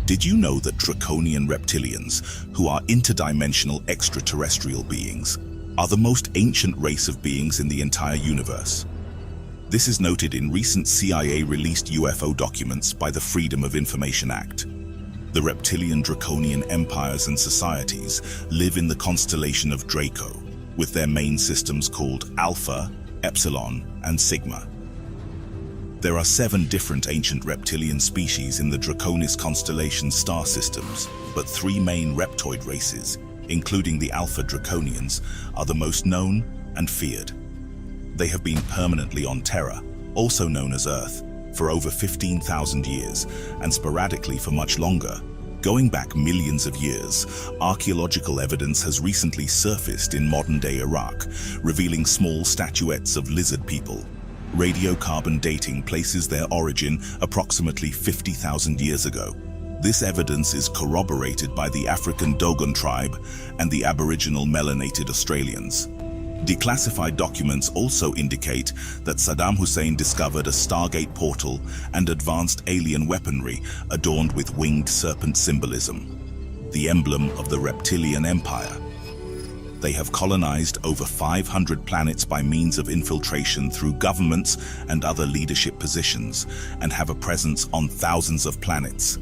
Did you know that draconian reptilians, who are interdimensional extraterrestrial beings, are the most ancient race of beings in the entire universe? This is noted in recent CIA-released UFO documents by the Freedom of Information Act. The reptilian draconian empires and societies live in the constellation of Draco, with their main systems called Alpha, Epsilon, and Sigma. There are 7 different ancient reptilian species in the Draconis constellation star systems, but 3 main reptoid races, including the Alpha Draconians, are the most known and feared. They have been permanently on Terra, also known as Earth, for over 15,000 years, and sporadically for much longer. Going back millions of years, archaeological evidence has recently surfaced in modern-day Iraq, revealing small statuettes of lizard people. Radiocarbon dating places their origin approximately 50,000 years ago. This evidence is corroborated by the African Dogon tribe and the Aboriginal melanated Australians. Declassified documents also indicate that Saddam Hussein discovered a Stargate portal and advanced alien weaponry adorned with winged serpent symbolism, the emblem of the Reptilian Empire. They have colonized over 500 planets by means of infiltration through governments and other leadership positions, and have a presence on thousands of planets.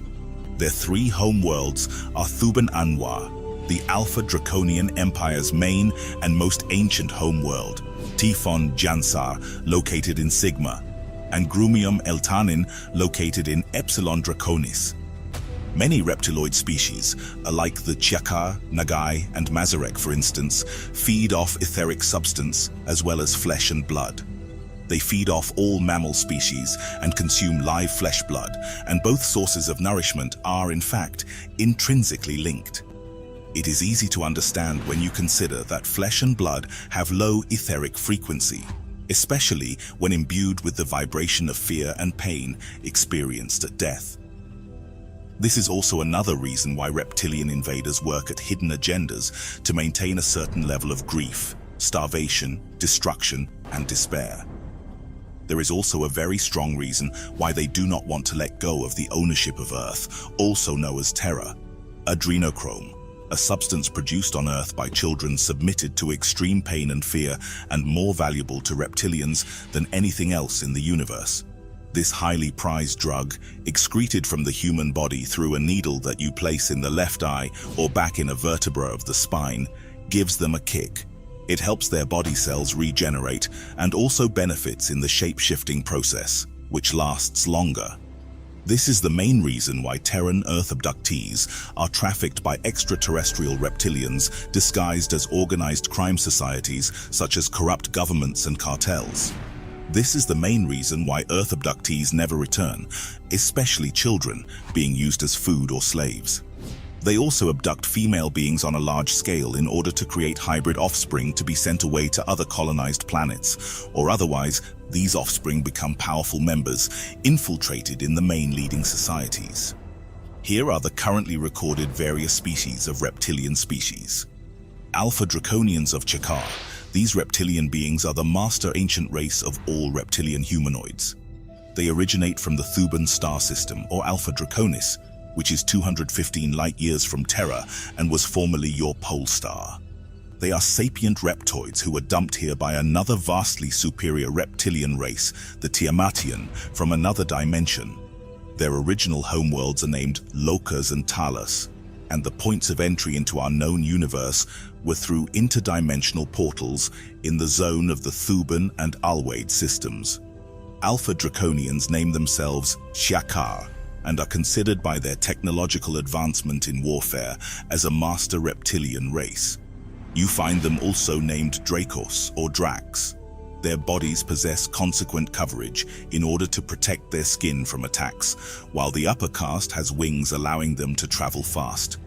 Their 3 homeworlds are Thuban Anwar, the Alpha Draconian Empire's main and most ancient homeworld, Tifon Jansar, located in Sigma, and Grumium Eltanin, located in Epsilon Draconis. Many reptiloid species, like the Chiakar, Nagai, and Mazarek for instance, feed off etheric substance as well as flesh and blood. They feed off all mammal species and consume live flesh blood, and both sources of nourishment are, in fact, intrinsically linked. It is easy to understand when you consider that flesh and blood have low etheric frequency, especially when imbued with the vibration of fear and pain experienced at death. This is also another reason why reptilian invaders work at hidden agendas to maintain a certain level of grief, starvation, destruction, and despair. There is also a very strong reason why they do not want to let go of the ownership of Earth, also known as Terra, adrenochrome, a substance produced on Earth by children submitted to extreme pain and fear, and more valuable to reptilians than anything else in the universe. This highly prized drug, excreted from the human body through a needle that you place in the left eye or back in a vertebra of the spine, gives them a kick. It helps their body cells regenerate and also benefits in the shape-shifting process, which lasts longer. This is the main reason why Terran Earth abductees are trafficked by extraterrestrial reptilians disguised as organized crime societies such as corrupt governments and cartels. This is the main reason why Earth abductees never return, especially children, being used as food or slaves. They also abduct female beings on a large scale in order to create hybrid offspring to be sent away to other colonized planets, or otherwise, these offspring become powerful members, infiltrated in the main leading societies. Here are the currently recorded various species of reptilian species. Alpha Draconians of Chiakar. These reptilian beings are the master ancient race of all reptilian humanoids. They originate from the Thuban star system, or Alpha Draconis, which is 215 light-years from Terra and was formerly your pole star. They are sapient reptoids who were dumped here by another vastly superior reptilian race, the Tiamatian, from another dimension. Their original homeworlds are named Lokas and Talos, and the points of entry into our known universe were through interdimensional portals in the zone of the Thuban and Alwade systems. Alpha Draconians name themselves Chiakar and are considered by their technological advancement in warfare as a master reptilian race. You find them also named Dracos or Dracs. Their bodies possess consequent coverage in order to protect their skin from attacks, while the upper caste has wings allowing them to travel fast.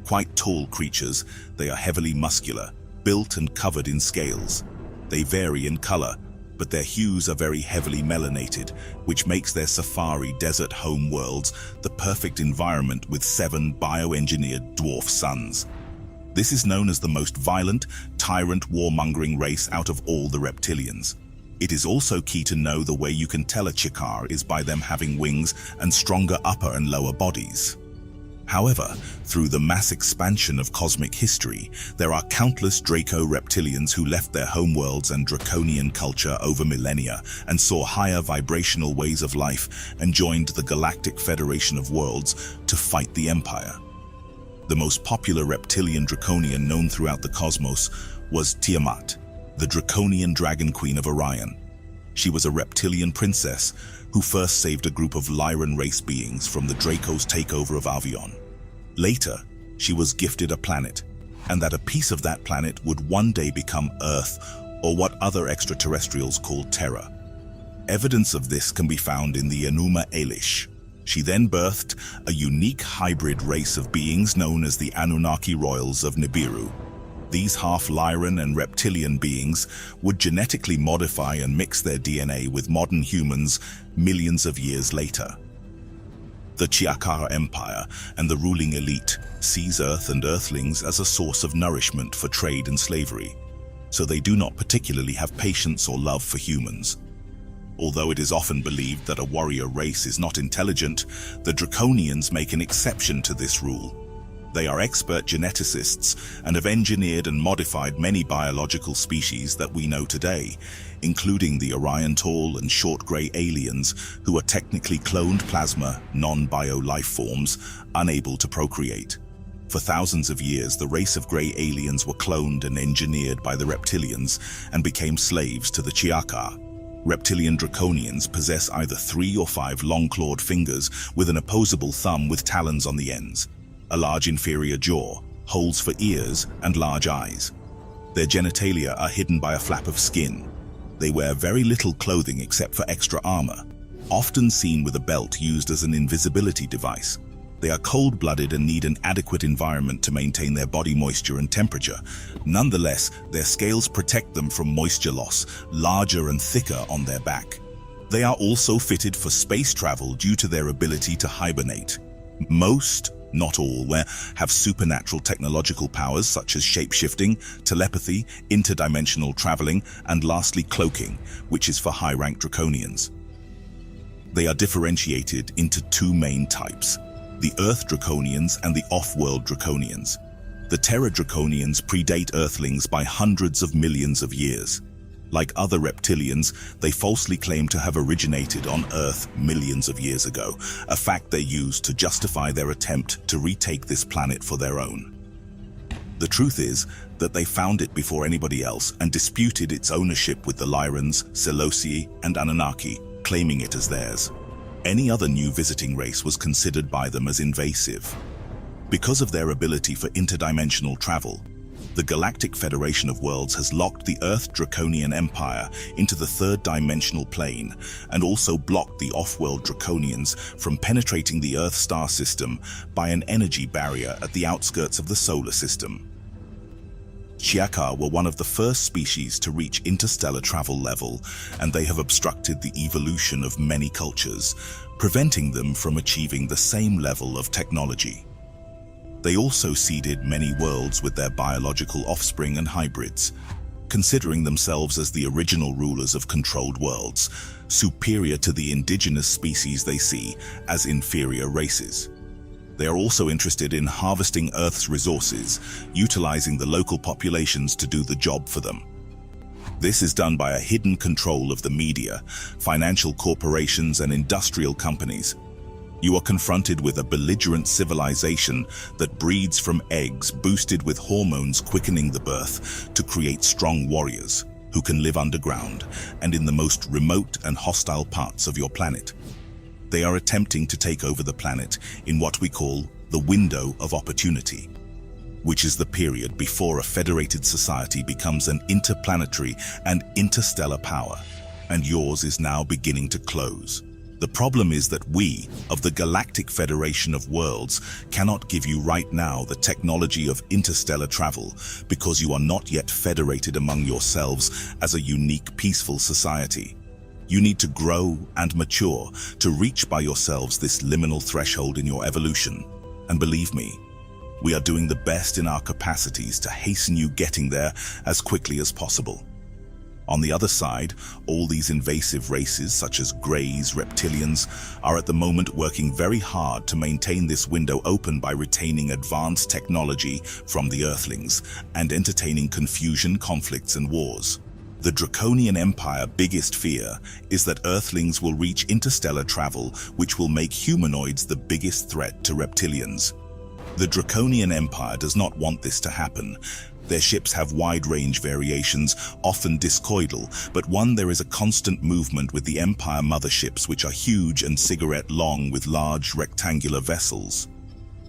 Quite tall creatures, they are heavily muscular, built and covered in scales. They vary in color, but their hues are very heavily melanated, which makes their safari desert home worlds the perfect environment with 7 bioengineered dwarf suns. This is known as the most violent, tyrant warmongering race out of all the reptilians. It is also key to know the way you can tell a Chiakar is by them having wings and stronger upper and lower bodies. However, through the mass expansion of cosmic history, there are countless Draco Reptilians who left their homeworlds and draconian culture over millennia and saw higher vibrational ways of life and joined the Galactic Federation of Worlds to fight the Empire. The most popular reptilian draconian known throughout the cosmos was Tiamat, the draconian dragon queen of Orion. She was a reptilian princess who first saved a group of Lyran race beings from the Draco's takeover of Avion. Later, she was gifted a planet, and that a piece of that planet would one day become Earth, or what other extraterrestrials called Terra. Evidence of this can be found in the Enuma Elish. She then birthed a unique hybrid race of beings known as the Anunnaki Royals of Nibiru. These half-Lyran and reptilian beings would genetically modify and mix their DNA with modern humans millions of years later. The Chiakara Empire and the ruling elite sees Earth and Earthlings as a source of nourishment for trade and slavery, so they do not particularly have patience or love for humans. Although it is often believed that a warrior race is not intelligent, the Draconians make an exception to this rule. They are expert geneticists and have engineered and modified many biological species that we know today, including the Orion tall and short grey aliens who are technically cloned plasma, non-bio life forms, unable to procreate. For thousands of years, the race of grey aliens were cloned and engineered by the Reptilians and became slaves to the Chiaka. Reptilian Draconians possess either 3 or 5 long-clawed fingers with an opposable thumb with talons on the ends, a large inferior jaw, holes for ears, and large eyes. Their genitalia are hidden by a flap of skin. They wear very little clothing except for extra armor, often seen with a belt used as an invisibility device. They are cold-blooded and need an adequate environment to maintain their body moisture and temperature. Nonetheless, their scales protect them from moisture loss, larger and thicker on their back. They are also fitted for space travel due to their ability to hibernate. Most, not all, have supernatural technological powers such as shape-shifting, telepathy, interdimensional traveling, and lastly cloaking, which is for high-ranked Draconians. They are differentiated into 2 main types: the Earth Draconians and the Off-World Draconians. The Terra Draconians predate Earthlings by hundreds of millions of years. Like other reptilians, they falsely claim to have originated on Earth millions of years ago, a fact they use to justify their attempt to retake this planet for their own. The truth is that they found it before anybody else and disputed its ownership with the Lyrans, Seleucii, and Anunnaki, claiming it as theirs. Any other new visiting race was considered by them as invasive. Because of their ability for interdimensional travel, the Galactic Federation of Worlds has locked the Earth Draconian Empire into the 3rd dimensional plane and also blocked the off-world Draconians from penetrating the Earth star system by an energy barrier at the outskirts of the solar system. Chiaka were one of the first species to reach interstellar travel level, and they have obstructed the evolution of many cultures, preventing them from achieving the same level of technology. They also seeded many worlds with their biological offspring and hybrids, considering themselves as the original rulers of controlled worlds, superior to the indigenous species they see as inferior races. They are also interested in harvesting Earth's resources, utilizing the local populations to do the job for them. This is done by a hidden control of the media, financial corporations, and industrial companies. You are confronted with a belligerent civilization that breeds from eggs boosted with hormones quickening the birth to create strong warriors who can live underground and in the most remote and hostile parts of your planet. They are attempting to take over the planet in what we call the window of opportunity, which is the period before a federated society becomes an interplanetary and interstellar power, and yours is now beginning to close. The problem is that we, of the Galactic Federation of Worlds, cannot give you right now the technology of interstellar travel because you are not yet federated among yourselves as a unique, peaceful society. You need to grow and mature to reach by yourselves this liminal threshold in your evolution. And believe me, we are doing the best in our capacities to hasten you getting there as quickly as possible. On the other side, all these invasive races, such as Greys, Reptilians, are at the moment working very hard to maintain this window open by retaining advanced technology from the Earthlings and entertaining confusion, conflicts, and wars. The Draconian Empire's biggest fear is that Earthlings will reach interstellar travel, which will make humanoids the biggest threat to Reptilians. The Draconian Empire does not want this to happen. Their ships have wide-range variations, often discoidal, but there is a constant movement with the Empire motherships, which are huge and cigarette-long with large rectangular vessels.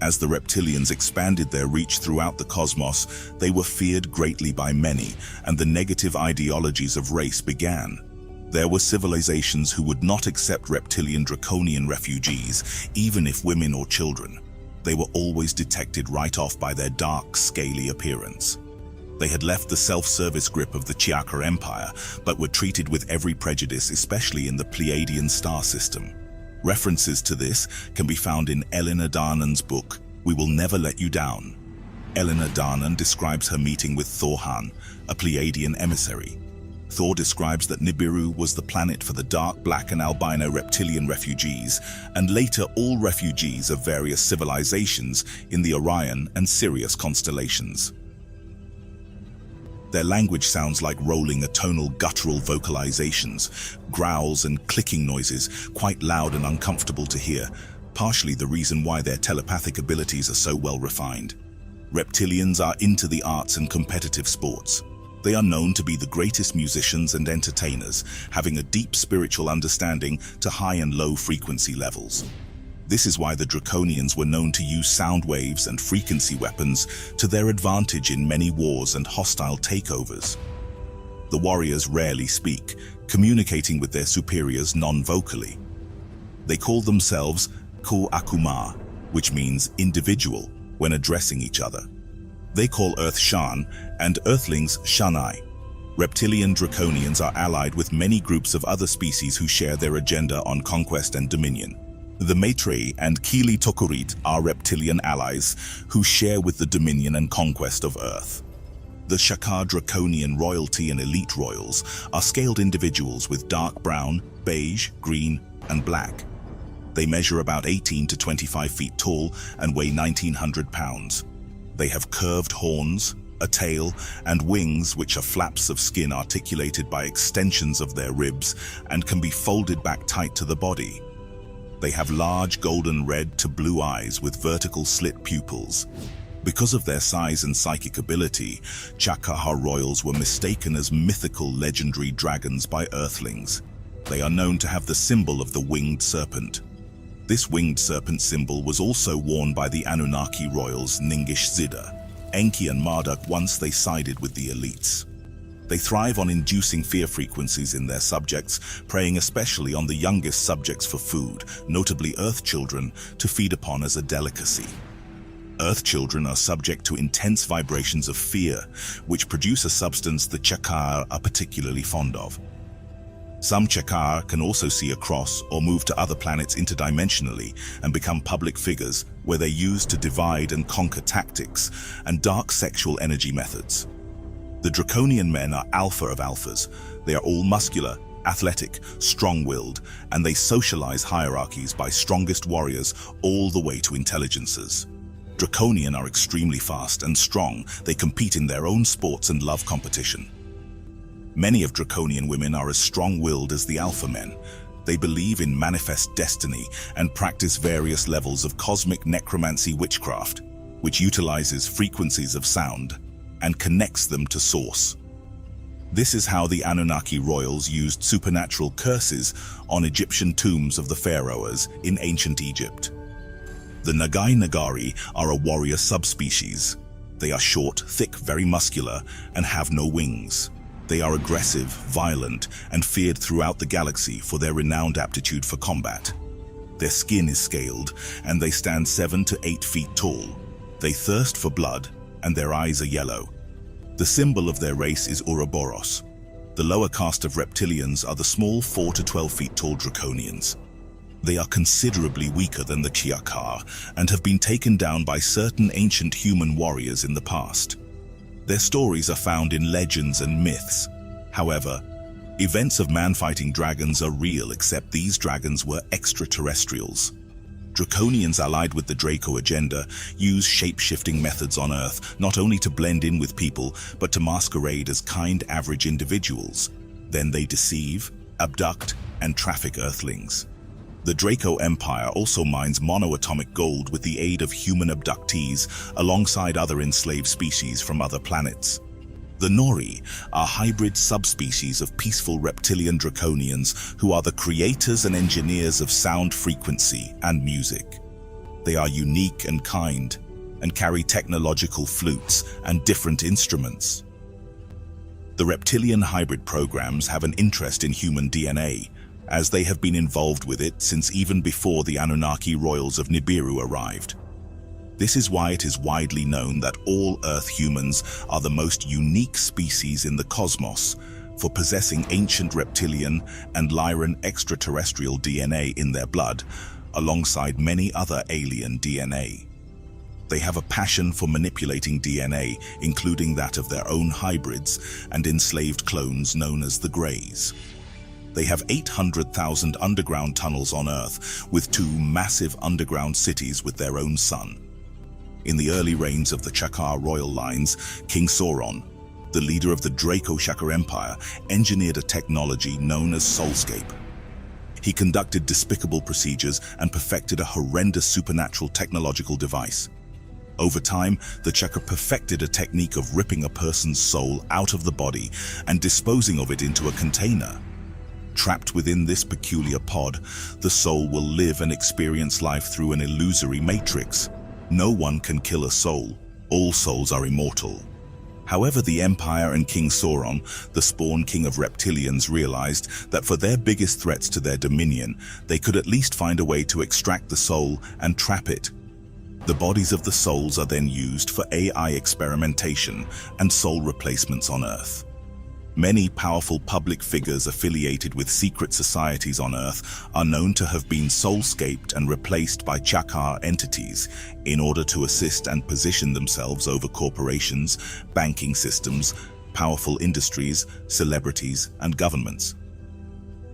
As the Reptilians expanded their reach throughout the cosmos, they were feared greatly by many, and the negative ideologies of race began. There were civilizations who would not accept Reptilian Draconian refugees, even if women or children. They were always detected right off by their dark, scaly appearance. They had left the self-service grip of the XXX Empire, but were treated with every prejudice, especially in the Pleiadian star system. References to this can be found in Elena Darnan's book, We Will Never Let You Down. Elena Darnan describes her meeting with Thorhan, a Pleiadian emissary. Thor describes that Nibiru was the planet for the dark, black, and albino reptilian refugees, and later all refugees of various civilizations in the Orion and Sirius constellations. Their language sounds like rolling atonal guttural vocalizations, growls and clicking noises, quite loud and uncomfortable to hear, partially the reason why their telepathic abilities are so well refined. Reptilians are into the arts and competitive sports. They are known to be the greatest musicians and entertainers, having a deep spiritual understanding to high and low frequency levels. This is why the Draconians were known to use sound waves and frequency weapons to their advantage in many wars and hostile takeovers. The warriors rarely speak, communicating with their superiors non-vocally. They call themselves Ku Akuma, which means individual, when addressing each other. They call Earth Shan and Earthlings Shanai. Reptilian Draconians are allied with many groups of other species who share their agenda on conquest and dominion. The Maitreyi and Kili Tokurit are reptilian allies who share with the dominion and conquest of Earth. The Shakar Draconian royalty and elite royals are scaled individuals with dark brown, beige, green, and black. They measure about 18 to 25 feet tall and weigh 1,900 pounds. They have curved horns, a tail, and wings which are flaps of skin articulated by extensions of their ribs and can be folded back tight to the body. They have large golden red to blue eyes with vertical slit pupils. Because of their size and psychic ability, Chakahar royals were mistaken as mythical legendary dragons by Earthlings. They are known to have the symbol of the winged serpent. This winged serpent symbol was also worn by the Anunnaki royals Ningish Zida, Enki and Marduk once they sided with the elites. They thrive on inducing fear frequencies in their subjects, preying especially on the youngest subjects for food, notably Earth children, to feed upon as a delicacy. Earth children are subject to intense vibrations of fear, which produce a substance the Chakar are particularly fond of. Some Chakar can also see across or move to other planets interdimensionally and become public figures where they use to divide and conquer tactics and dark sexual energy methods. The Draconian men are alpha of alphas. They are all muscular, athletic, strong-willed, and they socialize hierarchies by strongest warriors all the way to intelligences. Draconian are extremely fast and strong. They compete in their own sports and love competition. Many of Draconian women are as strong-willed as the alpha men. They believe in manifest destiny and practice various levels of cosmic necromancy witchcraft, which utilizes frequencies of sound and connects them to source. This is how the Anunnaki royals used supernatural curses on Egyptian tombs of the pharaohs in ancient Egypt. The Nagai Nagari are a warrior subspecies. They are short, thick, very muscular, and have no wings. They are aggressive, violent, and feared throughout the galaxy for their renowned aptitude for combat. Their skin is scaled, and they stand 7 to 8 feet tall. They thirst for blood, and their eyes are yellow. The symbol of their race is Ouroboros. The lower caste of reptilians are the small 4 to 12 feet tall Draconians. They are considerably weaker than the Chiakar and have been taken down by certain ancient human warriors in the past. Their stories are found in legends and myths. However, Events of man-fighting dragons are real, except these dragons were extraterrestrials. Draconians allied with the Draco agenda use shape-shifting methods on Earth, not only to blend in with people, but to masquerade as kind, average individuals. Then they deceive, abduct, and traffic Earthlings. The Draco Empire also mines monoatomic gold with the aid of human abductees alongside other enslaved species from other planets. The Nori are hybrid subspecies of peaceful reptilian draconians who are the creators and engineers of sound frequency and music. They are unique and kind, and carry technological flutes and different instruments. The reptilian hybrid programs have an interest in human DNA, as they have been involved with it since even before the Anunnaki royals of Nibiru arrived. This is why it is widely known that all Earth humans are the most unique species in the cosmos, for possessing ancient reptilian and Lyran extraterrestrial DNA in their blood, alongside many other alien DNA. They have a passion for manipulating DNA, including that of their own hybrids and enslaved clones known as the Greys. They have 800,000 underground tunnels on Earth, with 2 massive underground cities with their own sun. In the early reigns of the Chakar royal lines, King Sauron, the leader of the Draco Chakar Empire, engineered a technology known as soulscape. He conducted despicable procedures and perfected a horrendous supernatural technological device. Over time, the Chakar perfected a technique of ripping a person's soul out of the body and disposing of it into a container. Trapped within this peculiar pod, the soul will live and experience life through an illusory matrix. No one can kill a soul. All souls are immortal. However, the Empire and King Sauron, the spawn king of reptilians, realized that for their biggest threats to their dominion, they could at least find a way to extract the soul and trap it. The bodies of the souls are then used for AI experimentation and soul replacements on Earth. Many powerful public figures affiliated with secret societies on Earth are known to have been soulscaped and replaced by Chakar entities in order to assist and position themselves over corporations, banking systems, powerful industries, celebrities, and governments.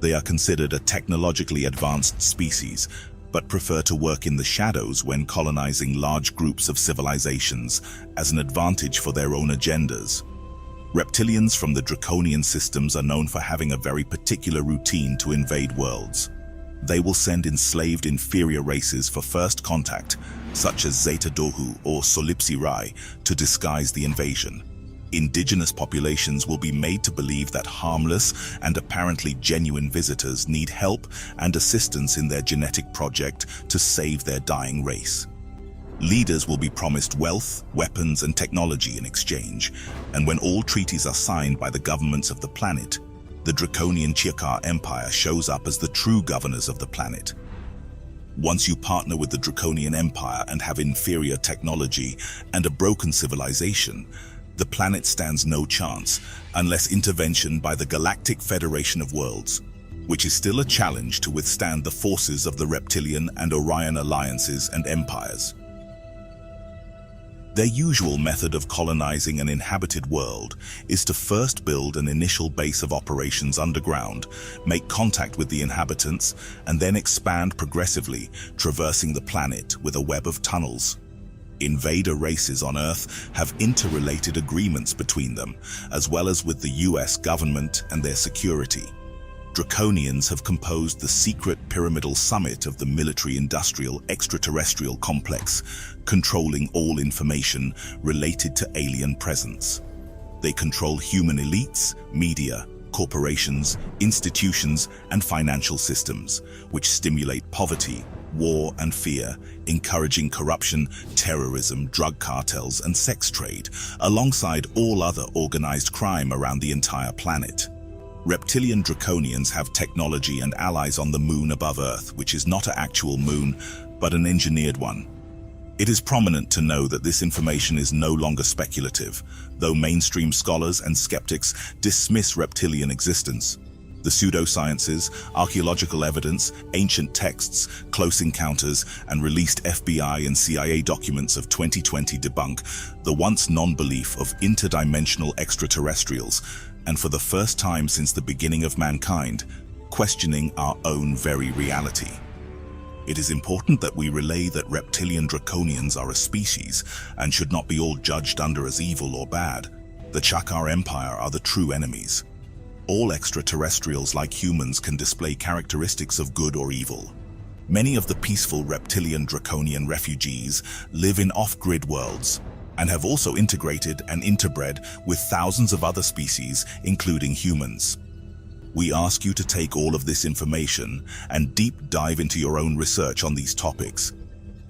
They are considered a technologically advanced species, but prefer to work in the shadows when colonizing large groups of civilizations as an advantage for their own agendas. Reptilians from the Draconian systems are known for having a very particular routine to invade worlds. They will send enslaved inferior races for first contact, such as Zeta Dohu or Solipsi Rai, to disguise the invasion. Indigenous populations will be made to believe that harmless and apparently genuine visitors need help and assistance in their genetic project to save their dying race. Leaders will be promised wealth, weapons, and technology in exchange, and when all treaties are signed by the governments of the planet, the Draconian Chakar Empire shows up as the true governors of the planet. Once you partner with the Draconian Empire and have inferior technology and a broken civilization, the planet stands no chance unless intervention by the Galactic Federation of Worlds, which is still a challenge to withstand the forces of the Reptilian and Orion alliances and empires. Their usual method of colonizing an inhabited world is to first build an initial base of operations underground, make contact with the inhabitants, and then expand progressively, traversing the planet with a web of tunnels. Invader races on Earth have interrelated agreements between them, as well as with the US government and their security. Draconians have composed the secret pyramidal summit of the military-industrial extraterrestrial complex, controlling all information related to alien presence. They control human elites, media, corporations, institutions, and financial systems, which stimulate poverty, war, and fear, encouraging corruption, terrorism, drug cartels, and sex trade, alongside all other organized crime around the entire planet. Reptilian Draconians have technology and allies on the moon above Earth, which is not an actual moon, but an engineered one. It is prominent to know that this information is no longer speculative, though mainstream scholars and skeptics dismiss reptilian existence. The pseudosciences, archaeological evidence, ancient texts, close encounters, and released FBI and CIA documents of 2020 debunk the once non-belief of interdimensional extraterrestrials, and for the first time since the beginning of mankind, questioning our own very reality. It is important that we relay that reptilian draconians are a species and should not be all judged under as evil or bad. The Chakar Empire are the true enemies. All extraterrestrials, like humans, can display characteristics of good or evil. Many of the peaceful reptilian draconian refugees live in off-grid worlds and have also integrated and interbred with thousands of other species, including humans. We ask you to take all of this information and deep dive into your own research on these topics,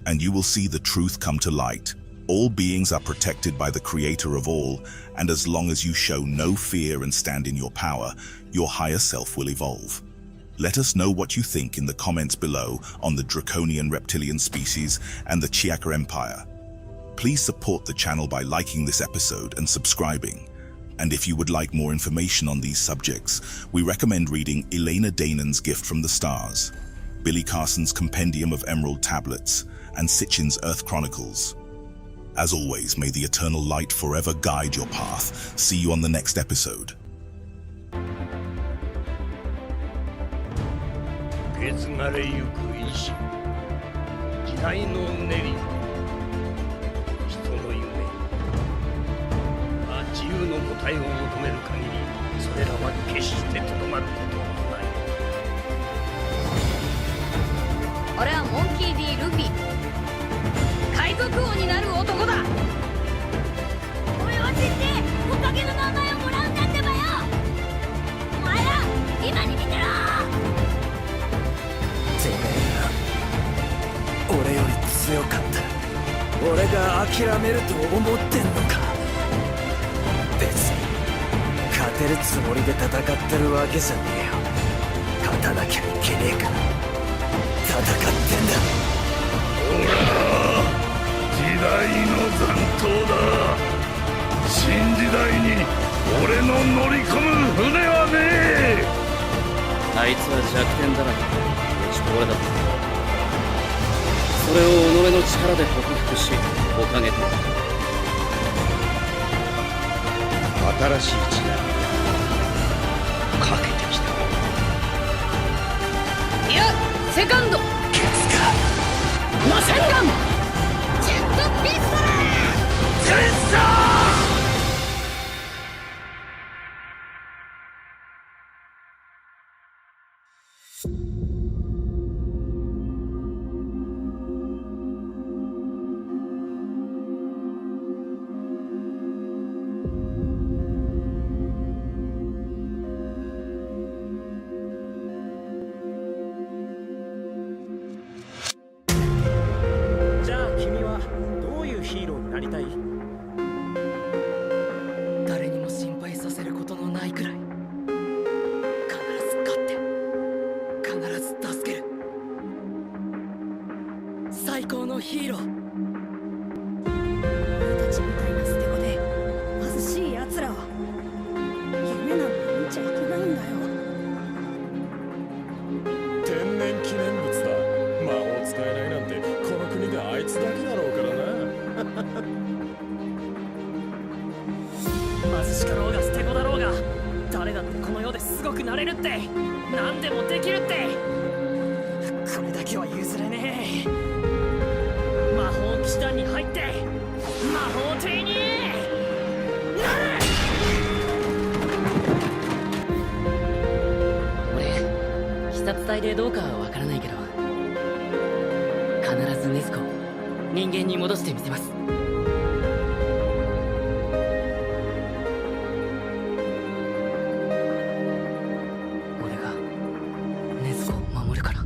and you will see the truth come to light. All beings are protected by the Creator of all, and as long as you show no fear and stand in your power, your higher self will evolve. Let us know what you think in the comments below on the draconian reptilian species and the Chakar Empire. Please support the channel by liking this episode and subscribing. And if you would like more information on these subjects, we recommend reading Elena Danan's Gift from the Stars, Billy Carson's Compendium of Emerald Tablets, and Sitchin's Earth Chronicles. As always, may the eternal light forever guide your path. See you on the next episode.俺はモンキー D ルフィ、海賊王になる男だ。俺を知っておかげの名前をもらうんだってばよ。お前ら今に見てろ。てめえら俺より強かった。俺が諦めると思ってんのか。別に勝てるつもりで戦ってるわけじゃねえよ。勝たなきゃいけねえから戦ってんだ。ほら、時代の残党だ。新時代に俺の乗り込む船はねえ。あいつは弱点だらけ、打ち壊れだった。それを己の力で克服し、おかげと新しい時代かけてきた。いや、セカンドケツかマシンガンジェットピストル戦争。じゃあ君はどういうヒーローになりたい？誰にも心配させることのないくらい必ず勝って必ず助ける最高のヒーロー。俺たちみたいな捨て子で貧しい奴らは夢なんて見ちゃいけないんだよ。天然記念物だ。魔法使えないなんてこの国であいつだけだろうからな。貧しかろうが捨て子だろうが誰だってこの世ですごくなれるって、何でもできるって、これだけは譲れねえ。魔法騎士団に入って魔法帝になる。俺、鬼殺隊でどうかはわからないけど、必ず禰豆子を人間に戻してみせます。俺が禰豆子を守るから。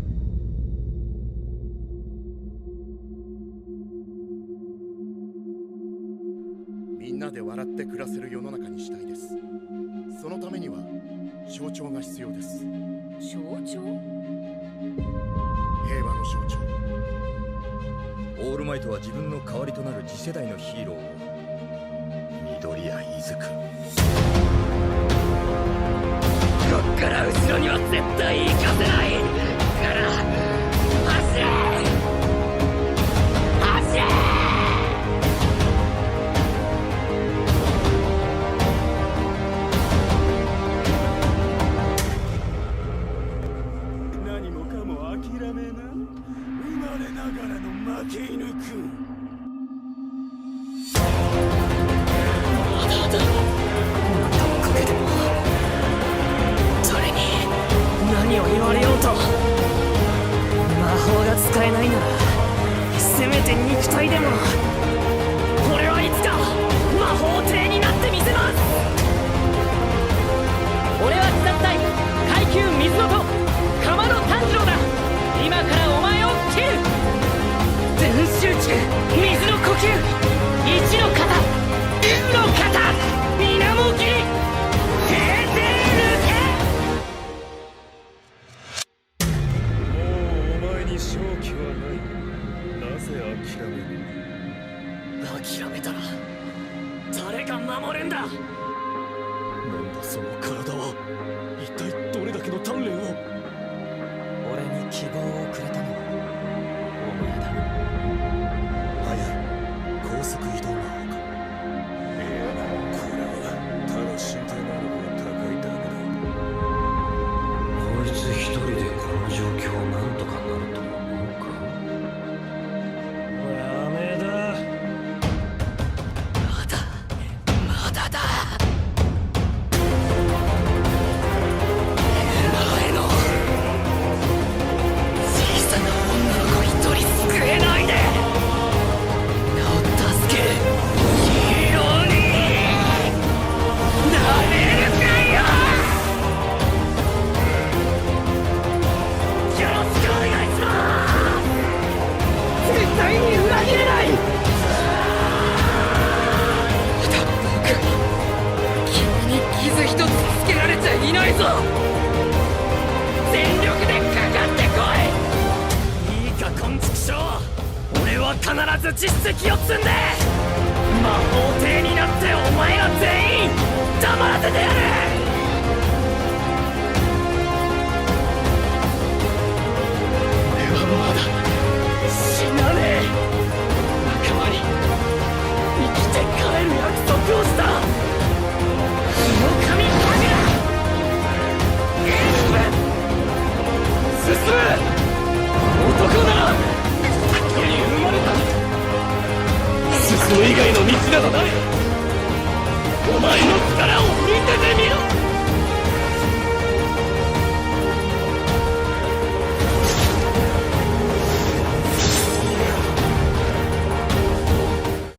みんなで笑って暮らせる世の中にしたいです。そのためには象徴が必要です。象徴？平和の象徴。オールマイトは自分の代わりとなる次世代のヒーローを緑谷出久っから後ろには絶対行かせないから走れ走れ。何もかも諦めな。生まれながらの負け犬くん。まだだ。あなたのおかげでも誰に何を言われようと魔法が使えないならせめて肉体でも。俺はいつか魔法帝になってみせます。俺は自殺隊階級水の子鎌野炭治郎だ。今からお前を切る。全集中水の呼吸一の型一の型水面切り平成抜け。もうお前に勝機はない。なぜ諦める。諦めたら誰が守るんだ。なんだその体は。一体どれだけの鍛錬を。俺に希望をくれたのはお前だ。高速移動魔法か。いや、これはただ身体能力が高いだけだ。こいつ一人でこの状況をなんとかなると思うか。やめだ。まだだ。前の小さな女の子一人救えないで。名を助けるヒーローになれるかよ。よろしくお願いします。絶対に裏切れない。僕君に傷一つつけられちゃいないぞ。全力でかかってこい。いいか昆虫症。俺は必ず実績を積んで魔法帝になってお前ら全員黙らせてやる。俺はまだ死なねえ。仲間に生きて帰る約束をした。日の神神だ。進む。男ならここに生まれた。進む以外の道などない。お前の力を見せてみろ。